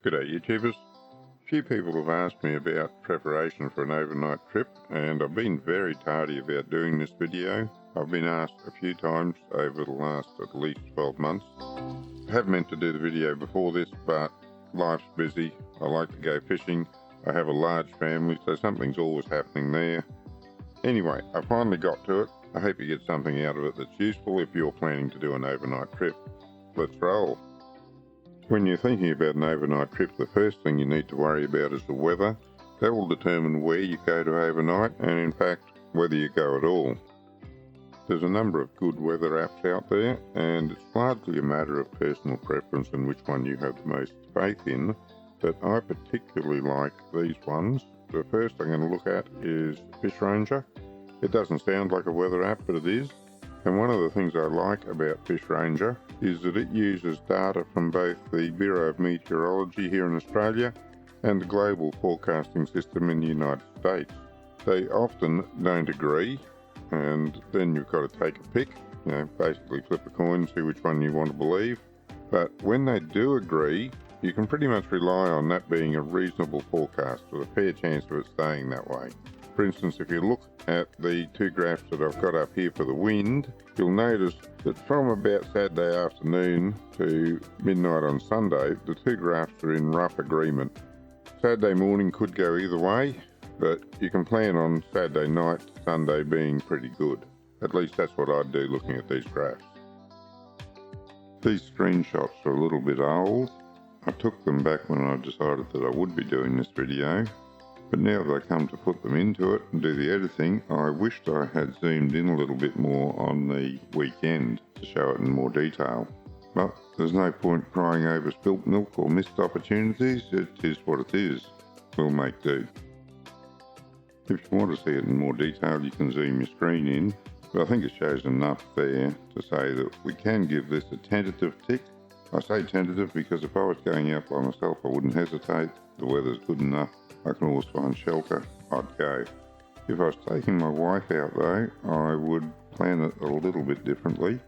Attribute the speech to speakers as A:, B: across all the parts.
A: G'day YouTubers. A few people have asked me about preparation for an overnight trip, and I've been very tardy about doing this video. I've been asked a few times over the last at least 12 months. I have meant to do the video before this, but life's busy. I like to go fishing. I have a large family, so something's always happening there. Anyway, I finally got to it. I hope you get something out of it that's useful if you're planning to do an overnight trip. Let's roll. When you're thinking about an overnight trip, the first thing you need to worry about is the weather. That will determine where you go to overnight and, in fact, whether you go at all. There's a number of good weather apps out there, and it's largely a matter of personal preference and which one you have the most faith in, but I particularly like these ones. The first I'm going to look at is Fish Ranger. It doesn't sound like a weather app, but it is. And one of the things I like about Fish Ranger is that it uses data from both the Bureau of Meteorology here in Australia and the global forecasting system in the United States. They often don't agree, and then you've got to take a pick, basically flip a coin, see which one you want to believe. But when they do agree, you can pretty much rely on that being a reasonable forecast with a fair chance of it staying that way. For instance, if you look at the two graphs that I've got up here for the wind, you'll notice that from about Saturday afternoon to midnight on Sunday, the two graphs are in rough agreement. Saturday morning could go either way, but you can plan on Saturday night to Sunday being pretty good. At least that's what I'd do looking at these graphs. These screenshots are a little bit old. I took them back when I decided that I would be doing this video. But now that I come to put them into it and do the editing, I wished I had zoomed in a little bit more on the weekend to show it in more detail. But there's no point crying over spilt milk or missed opportunities. It is what it is. We'll make do. If you want to see it in more detail, you can zoom your screen in. But I think it shows enough there to say that we can give this a tentative tick. I say tentative because if I was going out by myself, I wouldn't hesitate. The weather's good enough. I can always find shelter. I'd go. If I was taking my wife out though, I would plan it a little bit differently.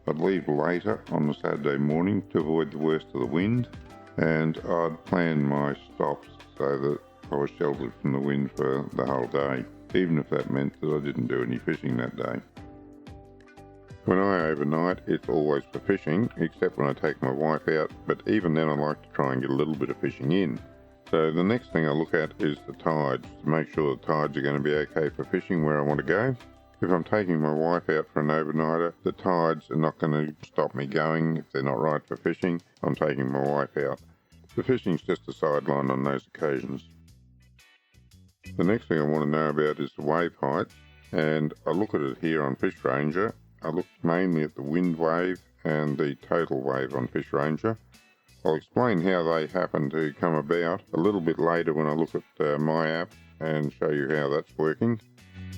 A: I'd leave later on the Saturday morning to avoid the worst of the wind, and I'd plan my stops so that I was sheltered from the wind for the whole day, even if that meant that I didn't do any fishing that day. When I overnight, it's always for fishing, except when I take my wife out, but even then I like to try and get a little bit of fishing in. So the next thing I look at is the tides, to make sure the tides are going to be okay for fishing where I want to go. If I'm taking my wife out for an overnighter, the tides are not going to stop me going. If they're not right for fishing, I'm taking my wife out. The fishing's just a sideline on those occasions. The next thing I want to know about is the wave height, and I look at it here on Fish Ranger. I look mainly at the wind wave and the total wave on Fish Ranger. I'll explain how they happen to come about a little bit later when I look at my app and show you how that's working.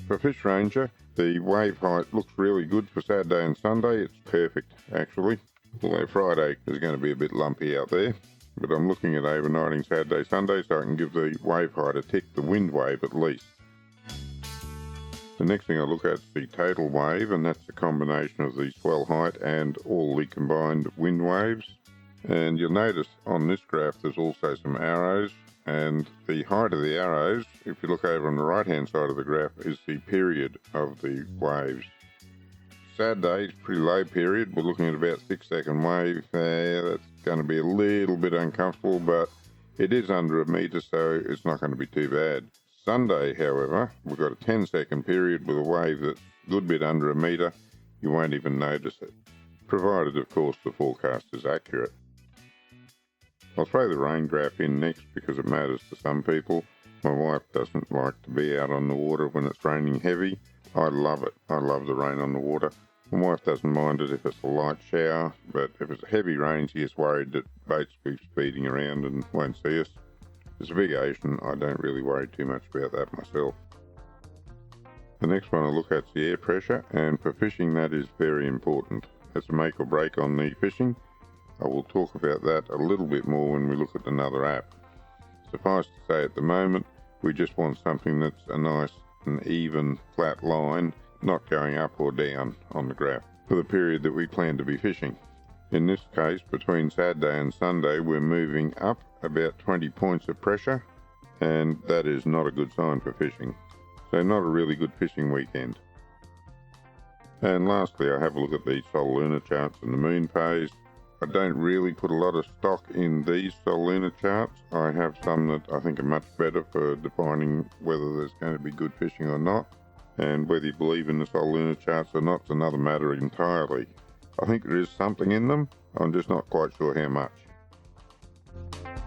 A: For Fish Ranger, the wave height looks really good for Saturday and Sunday. It's perfect, actually, although Friday is going to be a bit lumpy out there. But I'm looking at overnighting Saturday, Sunday, so I can give the wave height a tick, the wind wave at least. The next thing I look at is the total wave, and that's the combination of the swell height and all the combined wind waves. And you'll notice on this graph there's also some arrows, and the height of the arrows, if you look over on the right hand side of the graph, is the period of the waves. Saturday is pretty low period. We're looking at about 6-second wave. That's going to be a little bit uncomfortable, but it is under a metre, so it's not going to be too bad. Sunday, however, we've got a 10-second period with a wave that's a good bit under a metre. You won't even notice it, provided of course the forecast is accurate. I'll throw the rain graph in next because it matters to some people. My wife doesn't like to be out on the water when it's raining heavy. I love it. I love the rain on the water. My wife doesn't mind it if it's a light shower, but if it's a heavy rain, she gets worried that boats keep speeding around and won't see us. It's a big ocean. I don't really worry too much about that myself. The next one I look at is the air pressure, and for fishing that is very important. It's a make or break on the fishing. I will talk about that a little bit more when we look at another app. Suffice to say, at the moment, we just want something that's a nice and even flat line, not going up or down on the graph, for the period that we plan to be fishing. In this case, between Saturday and Sunday, we're moving up about 20 points of pressure, and that is not a good sign for fishing. So not a really good fishing weekend. And lastly, I have a look at the Sol lunar charts and the moon phase. I don't really put a lot of stock in these Sol lunar charts. I have some that I think are much better for defining whether there's going to be good fishing or not. And whether you believe in the Sol lunar charts or not is another matter entirely. I think there is something in them, I'm just not quite sure how much.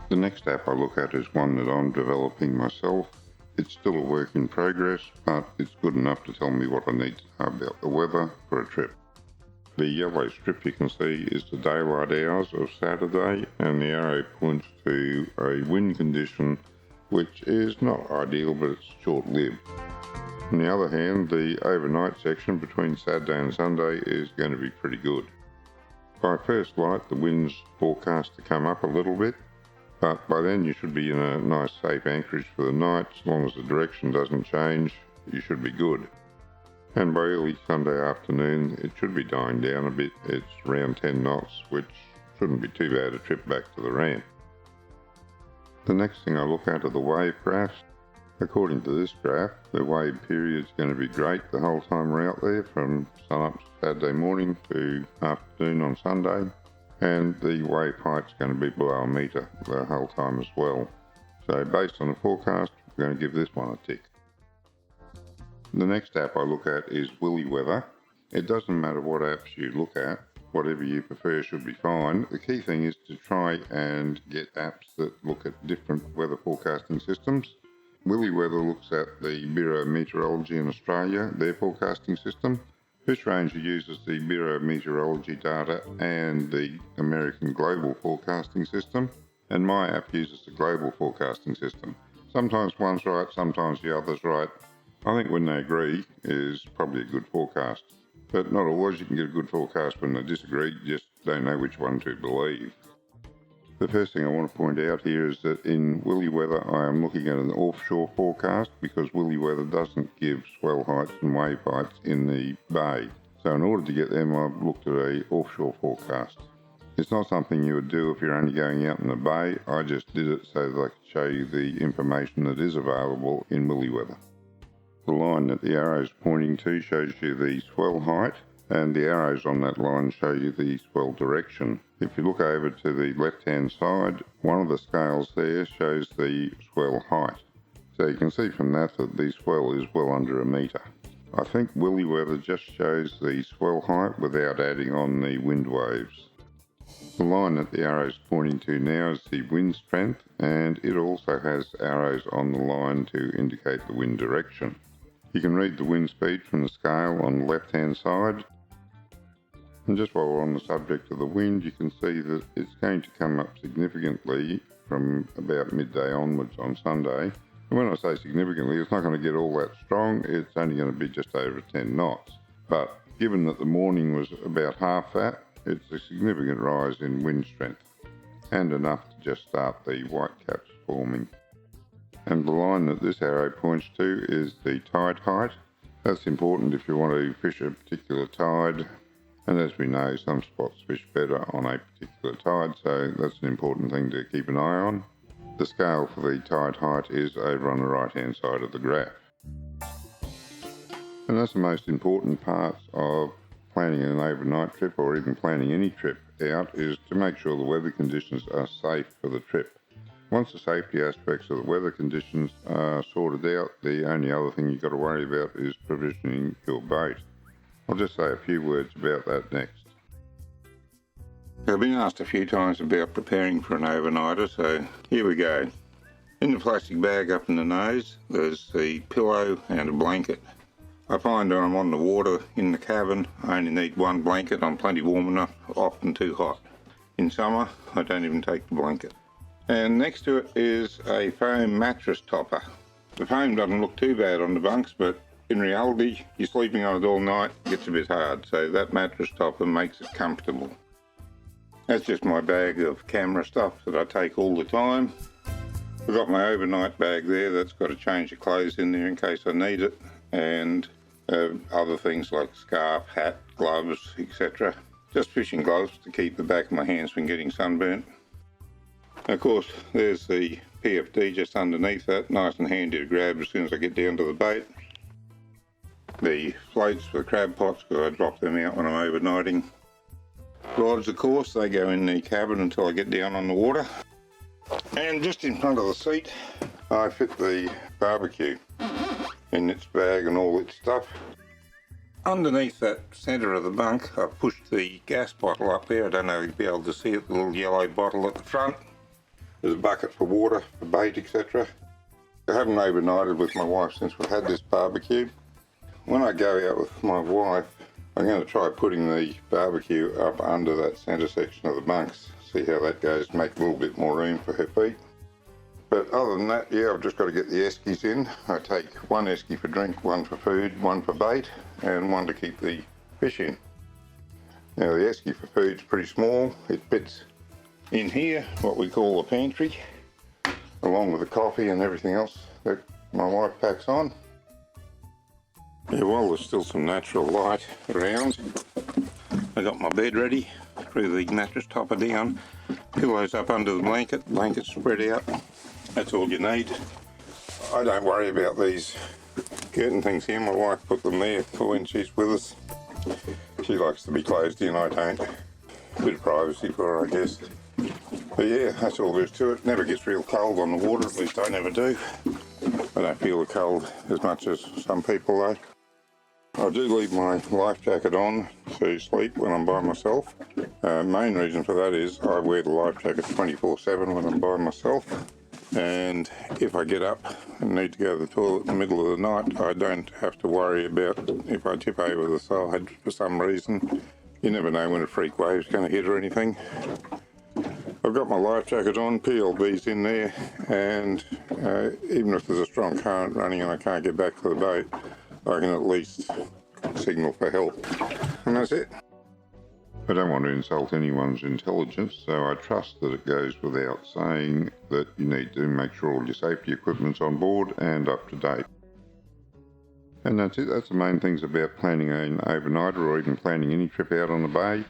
A: The next app I look at is one that I'm developing myself. It's still a work in progress, but it's good enough to tell me what I need to know about the weather for a trip. The yellow strip you can see is the daylight hours of Saturday, and the arrow points to a wind condition which is not ideal, but it's short-lived. On the other hand, the overnight section between Saturday and Sunday is going to be pretty good. By first light, the wind's forecast to come up a little bit, but by then you should be in a nice safe anchorage for the night. As long as the direction doesn't change, you should be good. And by early Sunday afternoon, it should be dying down a bit. It's around 10 knots, which shouldn't be too bad a trip back to the ramp. The next thing I look at are the Wavecrafts. According to this graph, the wave period is going to be great the whole time we're out there, from sun-up Saturday morning to afternoon on Sunday. And the wave height's going to be below a metre the whole time as well. So based on the forecast, we're going to give this one a tick. The next app I look at is WeFish-AU. It doesn't matter what apps you look at, whatever you prefer should be fine. The key thing is to try and get apps that look at different weather forecasting systems. WeFish-AU looks at the Bureau of Meteorology in Australia, their forecasting system. Fish Ranger uses the Bureau of Meteorology data and the American Global Forecasting System, and my app uses the Global Forecasting System. Sometimes one's right, sometimes the other's right. I think when they agree is probably a good forecast, but not always. You can get a good forecast when they disagree, you just don't know which one to believe. The first thing I want to point out here is that in WeFish-AU I am looking at an offshore forecast, because WeFish-AU doesn't give swell heights and wave heights in the bay. So in order to get them, I've looked at an offshore forecast. It's not something you would do if you're only going out in the bay. I just did it so that I could show you the information that is available in WeFish-AU. The line that the arrow is pointing to shows you the swell height, and the arrows on that line show you the swell direction. If you look over to the left-hand side, one of the scales there shows the swell height. So you can see from that that the swell is well under a metre. I think WeFish-AU just shows the swell height without adding on the wind waves. The line that the arrow is pointing to now is the wind strength, and it also has arrows on the line to indicate the wind direction. You can read the wind speed from the scale on the left-hand side. And just while we're on the subject of the wind, you can see that it's going to come up significantly from about midday onwards on Sunday. And when I say significantly, it's not going to get all that strong. It's only going to be just over 10 knots. But given that the morning was about half that, it's a significant rise in wind strength, and enough to just start the white caps forming. And the line that this arrow points to is the tide height. That's important if you want to fish a particular tide. And as we know, some spots fish better on a particular tide, so that's an important thing to keep an eye on. The scale for the tide height is over on the right-hand side of the graph. And that's the most important part of planning an overnight trip, or even planning any trip out, is to make sure the weather conditions are safe for the trip. Once the safety aspects of the weather conditions are sorted out, the only other thing you've got to worry about is provisioning your boat. I'll just say a few words about that next. I've been asked a few times about preparing for an overnighter, so here we go. In the plastic bag up in the nose, there's the pillow and a blanket. I find when I'm on the water in the cabin, I only need one blanket. I'm plenty warm enough, often too hot. In summer, I don't even take the blanket. And next to it is a foam mattress topper. The foam doesn't look too bad on the bunks, but in reality, you're sleeping on it all night, it gets a bit hard, so that mattress topper makes it comfortable. That's just my bag of camera stuff that I take all the time. I've got my overnight bag there, that's got a change of clothes in there in case I need it, and other things like scarf, hat, gloves, etc. Just fishing gloves to keep the back of my hands from getting sunburnt. Of course, there's the PFD just underneath that, nice and handy to grab as soon as I get down to the bait. The floats for the crab pots, because I drop them out when I'm overnighting. Rods, of course, they go in the cabin until I get down on the water. And just in front of the seat, I fit the barbecue in its bag and all its stuff. Underneath that centre of the bunk, I've pushed the gas bottle up there. I don't know if you'll be able to see it, the little yellow bottle at the front. There's a bucket for water, for bait, etc. I haven't overnighted with my wife since we've had this barbecue. When I go out with my wife, I'm going to try putting the barbecue up under that centre section of the bunks. See how that goes, make a little bit more room for her feet. But other than that, yeah, I've just got to get the eskies in. I take one esky for drink, one for food, one for bait, and one to keep the fish in. Now the esky for food's pretty small. It fits in here, what we call the pantry, along with the coffee and everything else that my wife packs on. Yeah, while there's still some natural light around, I got my bed ready, threw the mattress topper down, pillows up under the blanket spread out. That's all you need. I don't worry about these curtain things here. My wife put them there for when she's with us. She likes to be closed in, I don't. A bit of privacy for her, I guess. But yeah, that's all there is to it. Never gets real cold on the water, at least I never do. I don't feel the cold as much as some people though. I do leave my life jacket on to sleep when I'm by myself. Main reason for that is I wear the life jacket 24/7 when I'm by myself. And if I get up and need to go to the toilet in the middle of the night, I don't have to worry about if I tip over the side for some reason. You never know when a freak wave's going to hit or anything. I've got my life jacket on, PLB's in there, and even if there's a strong current running and I can't get back to the boat, I can at least signal for help. And that's it. I don't want to insult anyone's intelligence, so I trust that it goes without saying that you need to make sure all your safety equipment's on board and up to date. And that's it. That's the main things about planning an overnighter or even planning any trip out on the bay.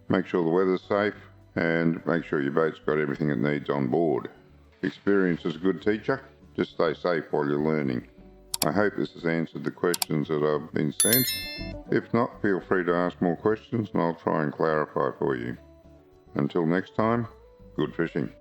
A: Make sure the weather's safe and make sure your boat's got everything it needs on board. Experience is a good teacher. Just stay safe while you're learning. I hope this has answered the questions that I've been sent. If not, feel free to ask more questions and I'll try and clarify for you. Until next time, good fishing.